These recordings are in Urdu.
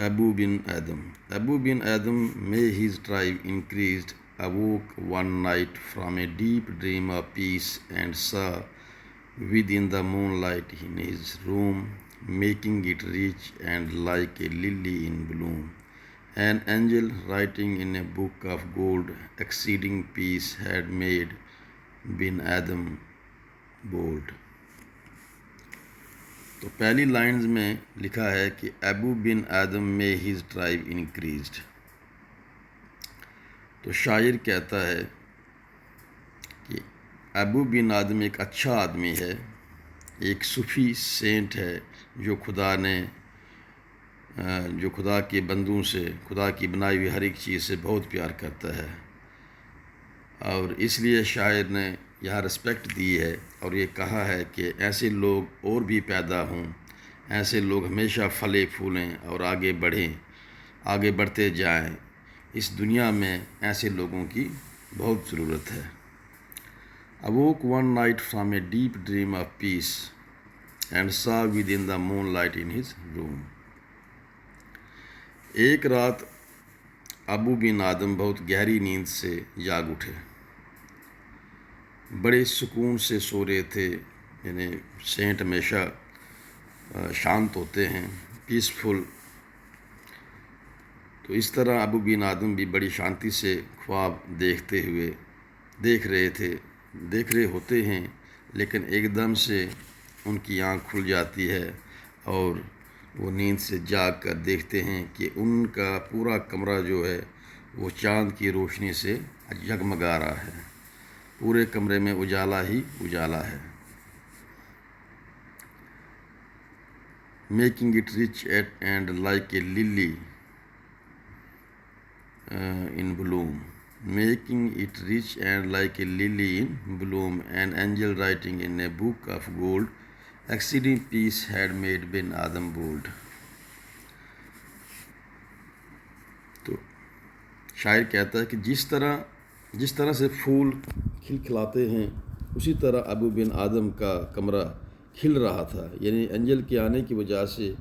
Abu bin Adam. Abu bin Adam, may his tribe increased, awoke one night from a deep dream of peace and saw within the moonlight in his room, making it rich and like a lily in bloom, an angel writing in a book of gold, exceeding peace had made bin Adam bold. تو پہلی لائنز میں لکھا ہے کہ ابو بن آدم میں ہز ٹرائب انکریزڈ۔ تو شاعر کہتا ہے کہ ابو بن آدم ایک اچھا آدمی ہے، ایک صوفی سینٹ ہے جو خدا کے بندوں سے، خدا کی بنائی ہوئی ہر ایک چیز سے بہت پیار کرتا ہے، اور اس لیے شاعر نے یہاں رسپیکٹ دی ہے اور یہ کہا ہے کہ ایسے لوگ اور بھی پیدا ہوں، ایسے لوگ ہمیشہ پھلے پھولیں اور آگے بڑھتے جائیں۔ اس دنیا میں ایسے لوگوں کی بہت ضرورت ہے۔ awoke one night from a deep dream of peace and saw within the moonlight in his room. ایک رات ابو بن آدم بہت گہری نیند سے جاگ اٹھے، بڑے سکون سے سو رہے تھے۔ یعنی سینٹ ہمیشہ شانت ہوتے ہیں، پیسفل۔ تو اس طرح ابو بن آدم بھی بڑی شانتی سے خواب دیکھ رہے ہوتے ہیں، لیکن ایک دم سے ان کی آنکھ کھل جاتی ہے اور وہ نیند سے جاگ کر دیکھتے ہیں کہ ان کا پورا کمرہ جو ہے وہ چاند کی روشنی سے جگمگا رہا ہے، پورے کمرے میں اجالا ہی اجالا ہے۔ Making it rich and like a lily in bloom, making it rich and like a lily in bloom, an angel writing in a book of gold, exceeding peace had made bin Adam bold. تو شاعر کہتا ہے کہ جس طرح سے پھول کھلاتے ہیں اسی طرح ابو بن آدم کا کمرہ کھل رہا تھا۔ یعنی انجل کے آنے کی وجہ سے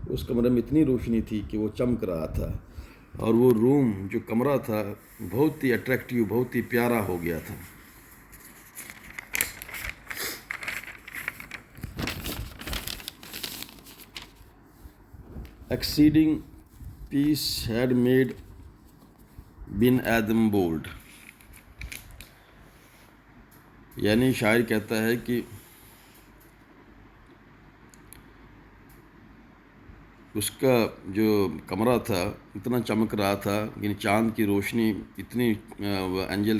اس کمرے میں اتنی روشنی تھی کہ وہ چمک رہا تھا، اور وہ روم جو کمرہ تھا بہت ہی اٹریکٹیو، بہت ہی پیارا ہو گیا تھا۔ Exceeding piece had made bin Adam bold. یعنی شاعر کہتا ہے کہ اس کا جو کمرہ تھا اتنا چمک رہا تھا، یعنی چاند کی روشنی اتنی انجل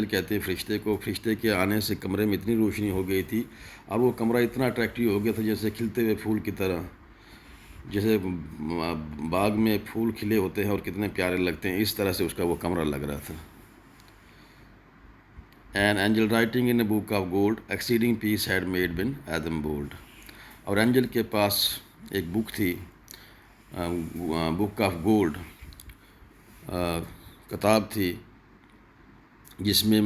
کہتے ہیں فرشتے کے آنے سے کمرے میں اتنی روشنی ہو گئی تھی۔ اب وہ کمرہ اتنا اٹریکٹیو ہو گیا تھا جیسے کھلتے ہوئے پھول کی طرح، جیسے باغ میں پھول کھلے ہوتے ہیں اور کتنے پیارے لگتے ہیں، اس طرح سے اس کا وہ کمرہ لگ رہا تھا۔ An angel writing in a book of gold, exceeding peace had made bin Adam bold. اور اینجل کے پاس ایک بک تھی، بک آف گولڈ، کتاب تھی جس میں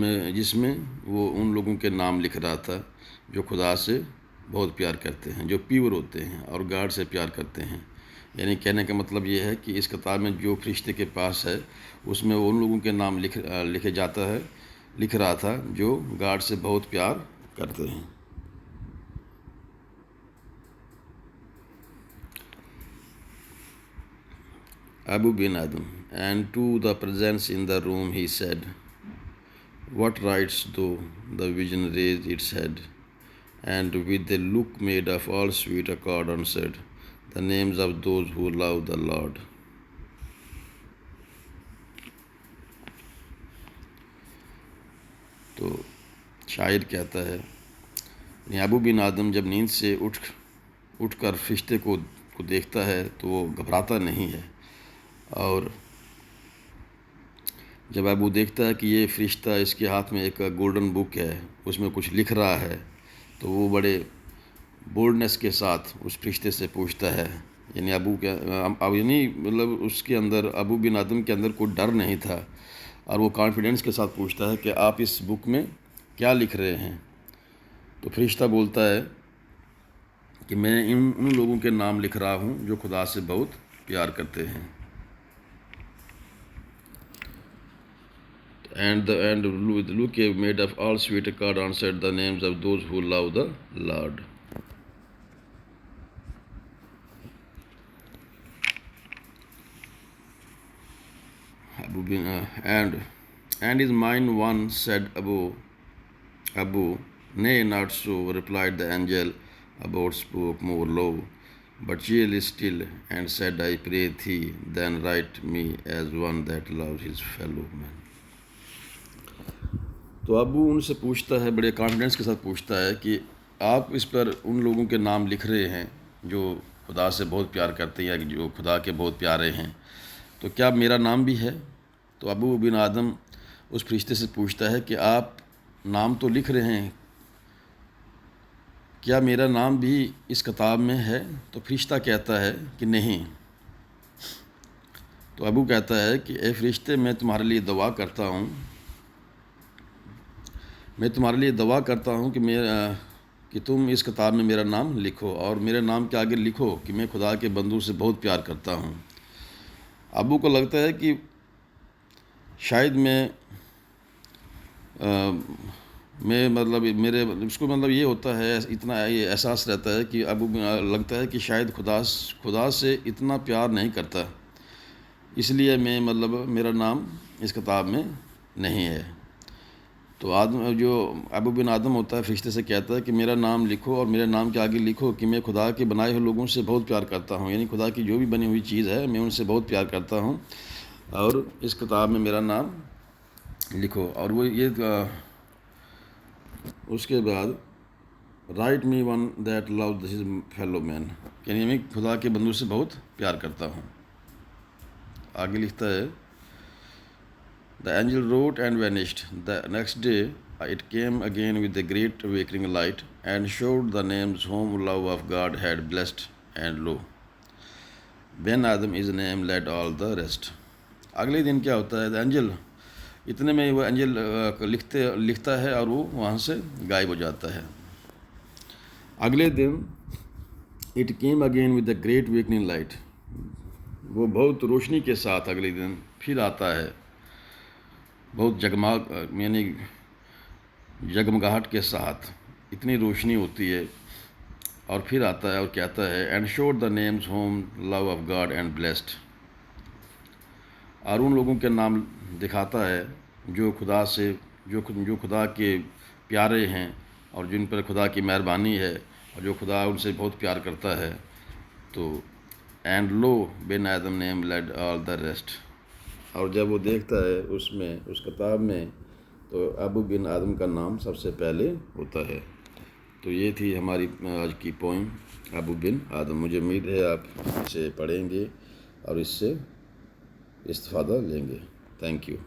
وہ ان لوگوں کے نام لکھ رہا تھا جو خدا سے بہت پیار کرتے ہیں، جو پیور ہوتے ہیں اور گاڈ سے پیار کرتے ہیں۔ یعنی کہنے کا مطلب یہ ہے کہ اس کتاب میں جو فرشتے کے پاس ہے اس میں وہ ان لوگوں کے نام لکھ رہا تھا جو گاڈ سے بہت پیار کرتے ہیں۔ Abu bin Adam, and to the presence in the room he said, "What writes thou?" The vision raised its head, and with a look made of all sweet accord answered, "The names of those who love the Lord." تو شاعر کہتا ہے، ابو بن آدم جب نیند سے اٹھ کر فرشتے کو دیکھتا ہے تو وہ گھبراتا نہیں ہے، اور جب ابو دیکھتا ہے کہ یہ فرشتہ اس کے ہاتھ میں ایک گولڈن بک ہے، اس میں کچھ لکھ رہا ہے، تو وہ بڑے بولڈنس کے ساتھ اس فرشتے سے پوچھتا ہے، یعنی مطلب اس کے اندر، ابو بن آدم کے اندر کوئی ڈر نہیں تھا، اور وہ کانفیڈنس کے ساتھ پوچھتا ہے کہ آپ اس بک میں کیا لکھ رہے ہیں؟ تو فرشتہ بولتا ہے کہ میں ان لوگوں کے نام لکھ رہا ہوں جو خدا سے بہت پیار کرتے ہیں۔ And with look made of all sweet accord answered, "The names of those who love the Lord." And his mind one said, Abu, nay, not so, replied the angel, about spoke more low, but cheerly still, and said, I pray thee, then write me as one that loves his fellow man. تو ابو ان سے پوچھتا ہے، بڑے کانفیڈنس کے ساتھ پوچھتا ہے کہ آپ اس پر ان لوگوں کے نام لکھ رہے ہیں جو خدا سے بہت پیار کرتے ہیں، جو خدا کے بہت پیارے ہیں، تو کیا میرا نام بھی ہے؟ تو ابو بن آدم اس فرشتے سے پوچھتا ہے کہ آپ نام تو لکھ رہے ہیں، کیا میرا نام بھی اس کتاب میں ہے؟ تو فرشتہ کہتا ہے کہ نہیں۔ تو ابو کہتا ہے کہ اے فرشتے، میں تمہارے لیے دعا کرتا ہوں کہ تم اس کتاب میں میرا نام لکھو، اور میرے نام کے آگے لکھو کہ میں خدا کے بندوں سے بہت پیار کرتا ہوں۔ ابو کو لگتا ہے کہ شاید اس کو یہ ہوتا ہے، اتنا یہ احساس رہتا ہے کہ ابو لگتا ہے کہ شاید خدا سے اتنا پیار نہیں کرتا، اس لیے میرا نام اس کتاب میں نہیں ہے۔ تو جو ابو بن آدم ہوتا ہے فرشتے سے کہتا ہے کہ میرا نام لکھو، اور میرے نام کے آگے لکھو کہ میں خدا کے بنائے ہوئے لوگوں سے بہت پیار کرتا ہوں، یعنی خدا کی جو بھی بنی ہوئی چیز ہے میں ان سے بہت پیار کرتا ہوں، اور اس کتاب میں میرا نام لکھو۔ اور وہ اس کے بعد write me one that love his fellow man, یعنی میں خدا کے بندوں سے بہت پیار کرتا ہوں۔ آگے لکھتا ہے، The angel wrote and vanished. The next day it came again with a great awakening light, and showed the names whom love of God had blessed, and lo, Ben Adam is name led all the rest. اگلے دن کیا ہوتا ہے، اینجل اتنے میں وہ اینجل لکھتا ہے اور وہ وہاں سے غائب ہو جاتا ہے۔ اگلے دن it came again with a great wakening light, وہ بہت روشنی کے ساتھ اگلے دن پھر آتا ہے، بہت یعنی جگمگاہٹ کے ساتھ، اتنی روشنی ہوتی ہے، اور پھر آتا ہے اور کہتا ہے، and should the names home love of God and blessed, اور ان لوگوں کے نام دکھاتا ہے جو خدا کے پیارے ہیں، اور جن پر خدا کی مہربانی ہے، اور جو خدا ان سے بہت پیار کرتا ہے۔ تو and love bin Adam name lead all the rest, اور جب وہ دیکھتا ہے اس کتاب میں، تو ابو بن آدم کا نام سب سے پہلے ہوتا ہے۔ تو یہ تھی ہماری آج کی پوئم ابو بن آدم۔ مجھے امید ہے آپ اسے پڑھیں گے اور اس سے استفادہ لیں گے۔ Thank you.